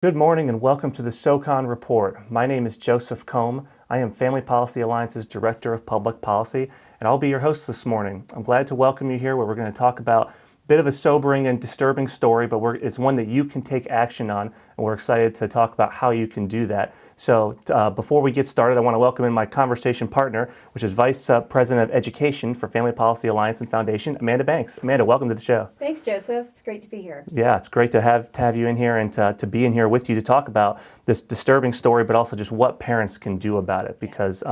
Good morning and welcome to the SoCon Report. My name is Joseph Kohm. I am Family Policy Alliance's Director of Public Policy, and I'll be your host this morning. I'm glad to welcome you here where we're going to talk about a bit of a sobering and disturbing story, but it's one that you can take action on, and we're excited to talk about how you can do that. So before we get started, I want to welcome in my conversation partner, which is Vice President of Education for Family Policy Alliance and Foundation, Amanda Banks. Amanda, welcome to the show. Thanks, Joseph. It's great to be here. Yeah, it's great to have you in here and to be in here with you to talk about this disturbing story, but also just what parents can do about it, because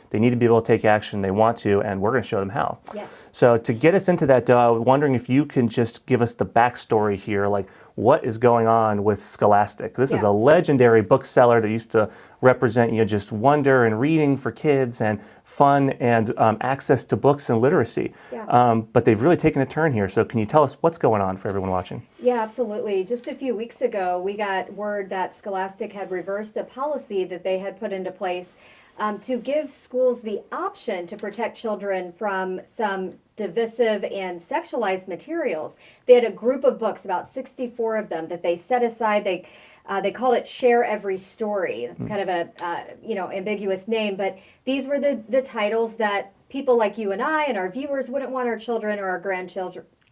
they need to be able to take action. They want to, and we're going to show them how. Yes. So to get us into that, I'm wondering if you can just give us the backstory here, like what is going on with Scholastic. This is a legendary bookseller that used to represent just wonder and reading for kids and fun and access to books and literacy. Yeah. But they've really taken a turn here. So can you tell us what's going on for everyone watching? Yeah, absolutely. Just a few weeks ago, we got word that Scholastic had reversed a policy that they had put into place to give schools the option to protect children from some divisive and sexualized materials. They had a group of books, about 64 of them, that they set aside. They called it Share Every Story. That's kind of a ambiguous name, but these were the titles that people like you and I and our viewers wouldn't want our children or our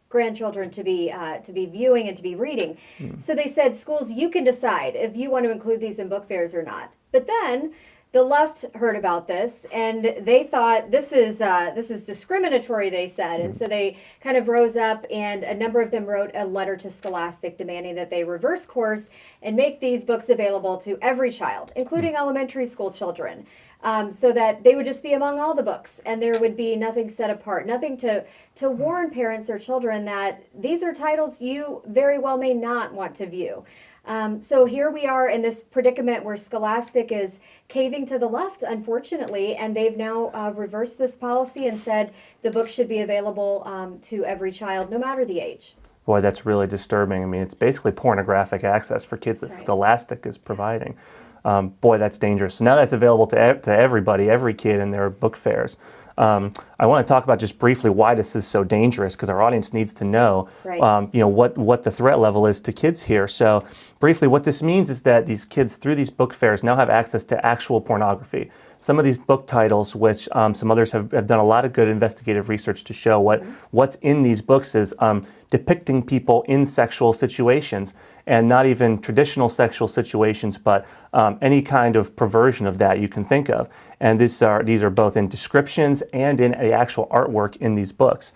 grandchildren to be viewing and to be reading. So they said, schools, you can decide if you want to include these in book fairs or not. But then the left heard about this and they thought this is discriminatory, they said. And so they kind of rose up, and a number of them wrote a letter to Scholastic demanding that they reverse course and make these books available to every child, including elementary school children, so that they would just be among all the books and there would be nothing set apart, nothing to warn parents or children that these are titles you very well may not want to view. So here we are in this predicament where Scholastic is caving to the left, unfortunately, and they've now reversed this policy and said the book should be available to every child, no matter the age. Boy, that's really disturbing. I mean, it's basically pornographic access for kids that Scholastic is providing. Boy, that's dangerous. So now that's available to everybody, every kid in their book fairs. I want to talk about just briefly why this is so dangerous, because our audience needs to know, what the threat level is to kids here. So briefly, what this means is that these kids through these book fairs now have access to actual pornography. Some of these book titles, which some others have done a lot of good investigative research to show what's in these books is depicting people in sexual situations, and not even traditional sexual situations, but any kind of perversion of that you can think of. And these are both in descriptions and in the actual artwork in these books.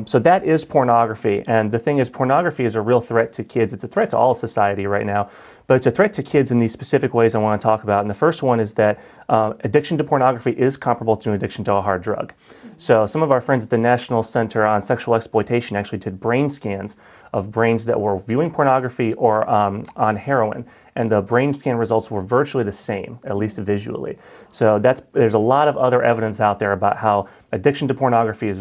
So that is pornography. And the thing is, pornography is a real threat to kids. It's a threat to all of society right now, but it's a threat to kids in these specific ways I want to talk about. And the first one is that addiction to pornography is comparable to an addiction to a hard drug. So some of our friends at the National Center on Sexual Exploitation actually did brain scans of brains that were viewing pornography or on heroin. And the brain scan results were virtually the same, at least visually. So there's a lot of other evidence out there about how addiction to pornography is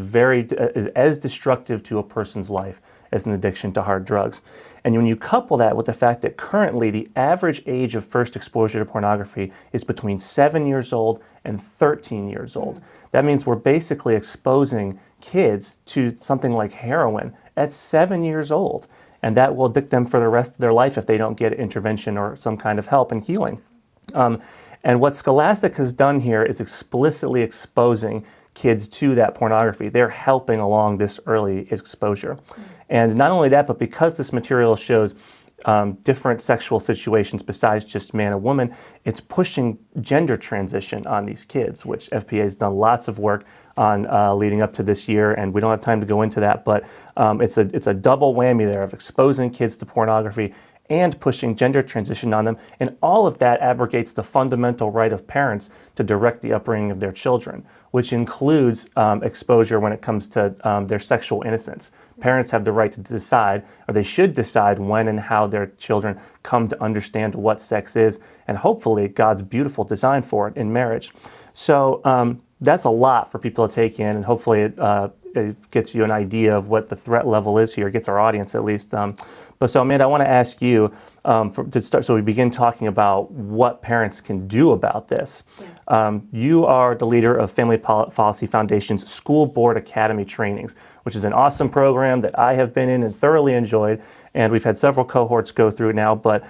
as destructive to a person's life as an addiction to hard drugs. And when you couple that with the fact that currently the average age of first exposure to pornography is between 7 years old and 13 years old, that means we're basically exposing kids to something like heroin at 7 years old. And that will addict them for the rest of their life if they don't get intervention or some kind of help and healing. And what Scholastic has done here is explicitly exposing kids to that pornography. They're helping along this early exposure. And not only that, but because this material shows different sexual situations besides just man and woman, it's pushing gender transition on these kids, which FPA has done lots of work on leading up to this year, and we don't have time to go into that, but it's a double whammy there of exposing kids to pornography and pushing gender transition on them, and all of that abrogates the fundamental right of parents to direct the upbringing of their children, which includes exposure when it comes to their sexual innocence. Parents have the right to decide, or they should decide, when and how their children come to understand what sex is, and hopefully God's beautiful design for it in marriage. So that's a lot for people to take in, and hopefully it gets you an idea of what the threat level is here, gets our audience at least. But so Amanda, I want to ask you to start, so we begin talking about what parents can do about this. You are the leader of Family Policy Foundation's Schoolboard Academy trainings, which is an awesome program that I have been in and thoroughly enjoyed. and we've had several cohorts go through it now, but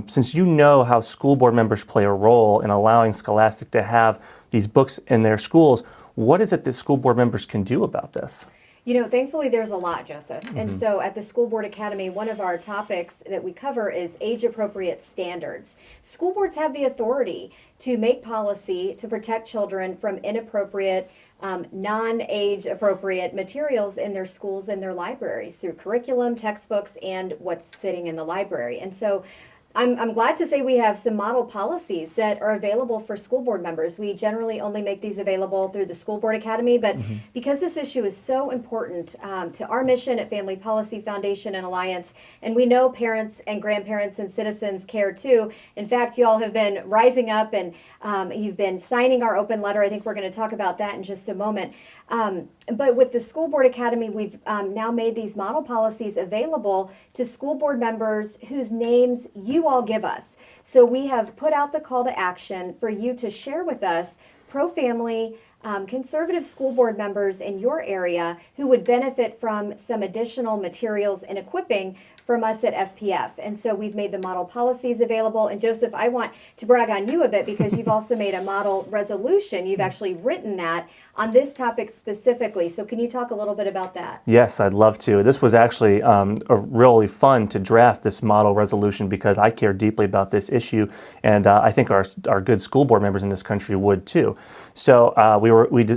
since you know how school board members play a role in allowing Scholastic to have these books in their schools, what is it that school board members can do about this? You know, thankfully there's a lot, Joseph. And so at the School Board Academy, one of our topics that we cover is age-appropriate standards. School boards have the authority to make policy to protect children from inappropriate, non-age appropriate materials in their schools and their libraries through curriculum, textbooks, and what's sitting in the library. And so I'm glad to say we have some model policies that are available for school board members. We generally only make these available through the School Board Academy, but because this issue is so important to our mission at Family Policy Foundation and Alliance, and we know parents and grandparents and citizens care too. In fact, you all have been rising up and you've been signing our open letter. I think we're going to talk about that in just a moment. But with the School Board Academy, we've now made these model policies available to school board members whose names you all give us. So we have put out the call to action for you to share with us pro-family, conservative school board members in your area who would benefit from some additional materials and equipping from us at FPF. And so we've made the model policies available. And Joseph, I want to brag on you a bit because you've also made a model resolution. You've actually written that on this topic specifically. So can you talk a little bit about that? Yes, I'd love to. This was actually really fun to draft this model resolution because I care deeply about this issue, and I think our good school board members in this country would too. So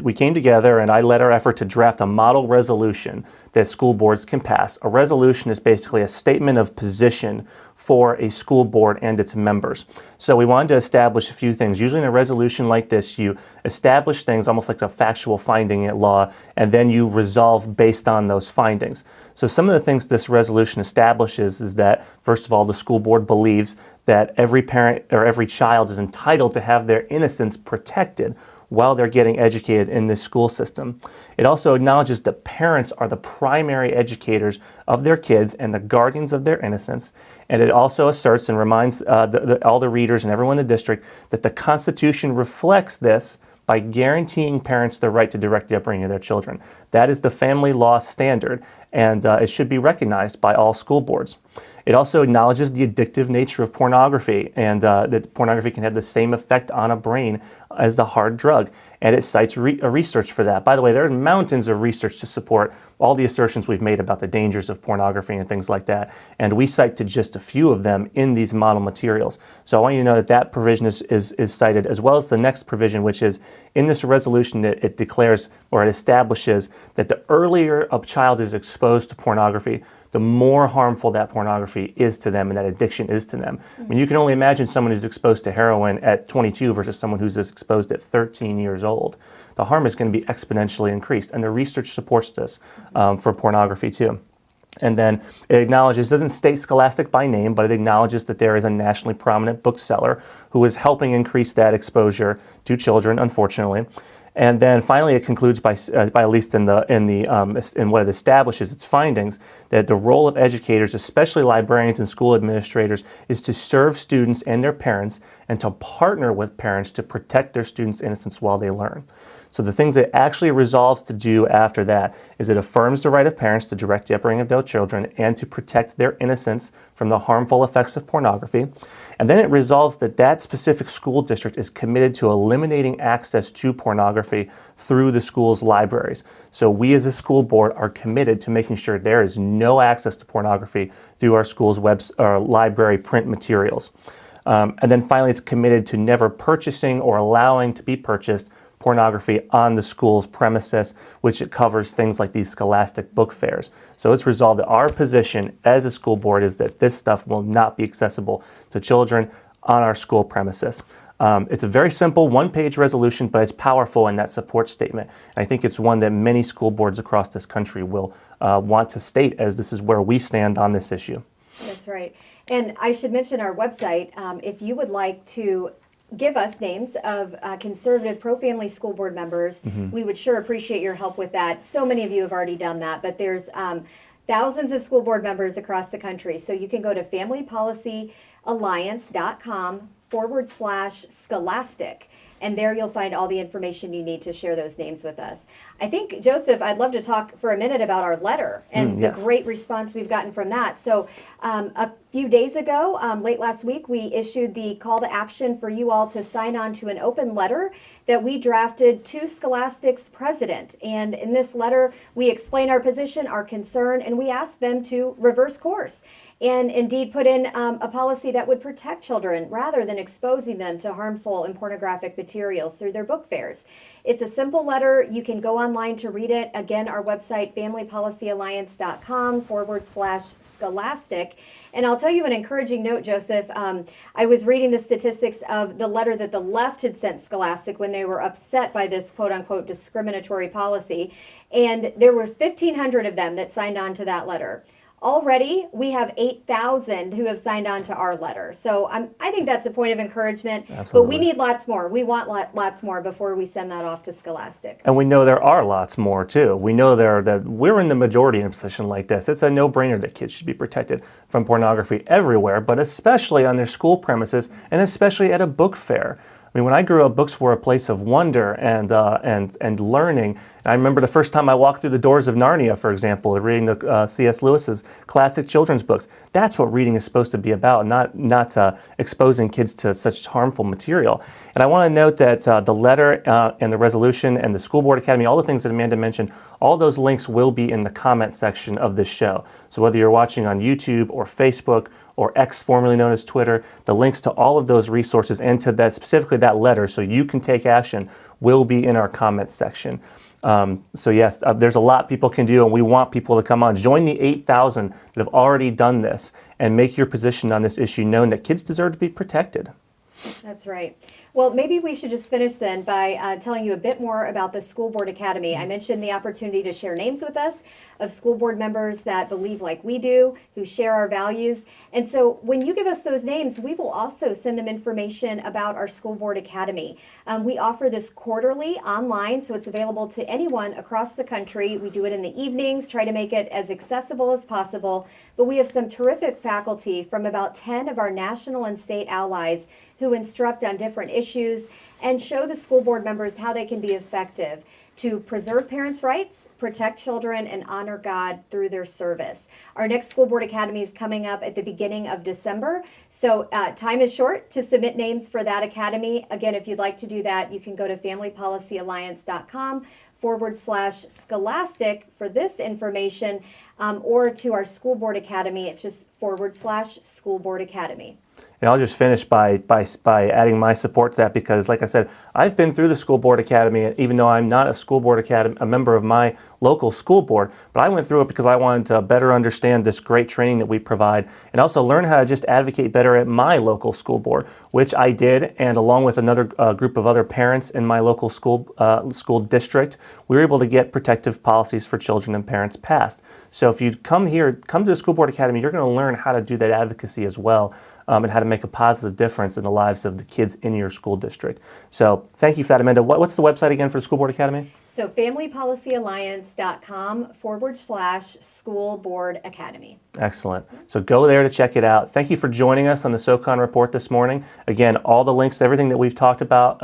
we came together, and I led our effort to draft a model resolution that school boards can pass. A resolution is basically a statement of position for a school board and its members. So we wanted to establish a few things. Usually in a resolution like this, you establish things almost like a factual finding at law, and then you resolve based on those findings. So some of the things this resolution establishes is that, first of all, the school board believes that every parent or every child is entitled to have their innocence protected while they're getting educated in this school system. It also acknowledges that parents are the primary educators of their kids and the guardians of their innocence. And it also asserts and reminds all the readers and everyone in the district that the Constitution reflects this by guaranteeing parents the right to direct the upbringing of their children. That is the family law standard, and it should be recognized by all school boards. It also acknowledges the addictive nature of pornography and that pornography can have the same effect on a brain as the hard drug. And it cites research for that. By the way, there's mountains of research to support all the assertions we've made about the dangers of pornography and things like that. And we cite to just a few of them in these model materials. So I want you to know that that provision is cited, as well as the next provision, which is in this resolution, it declares or it establishes that the earlier a child is exposed to pornography, the more harmful that pornography is to them and that addiction is to them. I mean, you can only imagine someone who's exposed to heroin at 22 versus someone who's exposed at 13 years old. The harm is going to be exponentially increased, and the research supports this for pornography too. And then it acknowledges, doesn't state Scholastic by name, but it acknowledges that there is a nationally prominent bookseller who is helping increase that exposure to children, unfortunately. And then finally, it concludes by at least in what it establishes its findings, that the role of educators, especially librarians and school administrators, is to serve students and their parents and to partner with parents to protect their students' innocence while they learn. So the things it actually resolves to do after that is it affirms the right of parents to direct the upbringing of their children and to protect their innocence from the harmful effects of pornography. And then it resolves that that specific school district is committed to eliminating access to pornography through the school's libraries. So we as a school board are committed to making sure there is no access to pornography through our school's library print materials. And then finally, it's committed to never purchasing or allowing to be purchased pornography on the school's premises, which it covers things like these Scholastic book fairs. So it's resolved that our position as a school board is that this stuff will not be accessible to children on our school premises. It's a very simple one-page resolution, but it's powerful in that support statement. And I think it's one that many school boards across this country will want to state, as this is where we stand on this issue. That's right. And I should mention our website. If you would like to give us names of conservative pro-family school board members, we would sure appreciate your help with that. So many of you have already done that, but there's thousands of school board members across the country. So you can go to familypolicyalliance.com/Scholastic. and there you'll find all the information you need to share those names with us. I think, Joseph, I'd love to talk for a minute about our letter and yes. the great response we've gotten from that. So a few days ago, late last week, we issued the call to action for you all to sign on to an open letter that we drafted to Scholastic's president. And in this letter, we explain our position, our concern, and we ask them to reverse course and indeed put in a policy that would protect children rather than exposing them to harmful and pornographic materials through their book fairs. It's a simple letter. You can go online to read it. Again, our website, familypolicyalliance.com/scholastic. And I'll tell you an encouraging note, Joseph. I was reading the statistics of the letter that the left had sent Scholastic when they were upset by this quote-unquote discriminatory policy. And there were 1,500 of them that signed on to that letter. Already, we have 8,000 who have signed on to our letter. So I think that's a point of encouragement. Absolutely. But we need lots more. We want lots more before we send that off to Scholastic. And we know there are lots more too. We know that we're in the majority in a position like this. It's a no-brainer that kids should be protected from pornography everywhere, but especially on their school premises and especially at a book fair. I mean, when I grew up, books were a place of wonder and learning. And I remember the first time I walked through the doors of Narnia, for example, reading the C.S. Lewis's classic children's books. That's what reading is supposed to be about, not exposing kids to such harmful material. And I want to note that the letter and the resolution and the School Board Academy, all the things that Amanda mentioned, all those links will be in the comment section of this show. So whether you're watching on YouTube or Facebook or X, formerly known as Twitter, the links to all of those resources and to that, specifically that letter, so you can take action, will be in our comments section. So yes, there's a lot people can do, and we want people to come on. Join the 8,000 that have already done this and make your position on this issue known that kids deserve to be protected. That's right. Well, maybe we should just finish then by telling you a bit more about the School Board Academy. I mentioned the opportunity to share names with us of school board members that believe like we do, who share our values. And so when you give us those names, we will also send them information about our School Board Academy. We offer this quarterly online, so it's available to anyone across the country. We do it in the evenings, try to make it as accessible as possible. But we have some terrific faculty from about 10 of our national and state allies who instruct on different issues and show the school board members how they can be effective to preserve parents' rights, protect children, and honor God through their service. Our next School Board Academy is coming up at the beginning of December, so time is short to submit names for that academy. Again, if you'd like to do that, you can go to familypolicyalliance.com/scholastic for this information, or to our School Board Academy. It's just / School Board Academy. And I'll just finish by adding my support to that because, like I said, I've been through the School Board Academy, even though I'm not a School Board Academy, a member of my local school board, but I went through it because I wanted to better understand this great training that we provide and also learn how to just advocate better at my local school board, which I did, and along with another group of other parents in my local school district, we were able to get protective policies for children and parents passed. So if you come to the School Board Academy, you're going to learn how to do that advocacy as well. And how to make a positive difference in the lives of the kids in your school district. So thank you for that, Amanda. What's the website again for the School Board Academy? So familypolicyalliance.com / School Board Academy. Excellent. So go there to check it out. Thank you for joining us on the SoCon Report this morning. Again, all the links, everything that we've talked about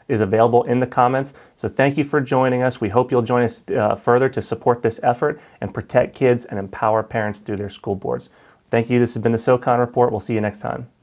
is available in the comments. So thank you for joining us. We hope you'll join us further to support this effort and protect kids and empower parents through their school boards. Thank you. This has been the SoCon Report. We'll see you next time.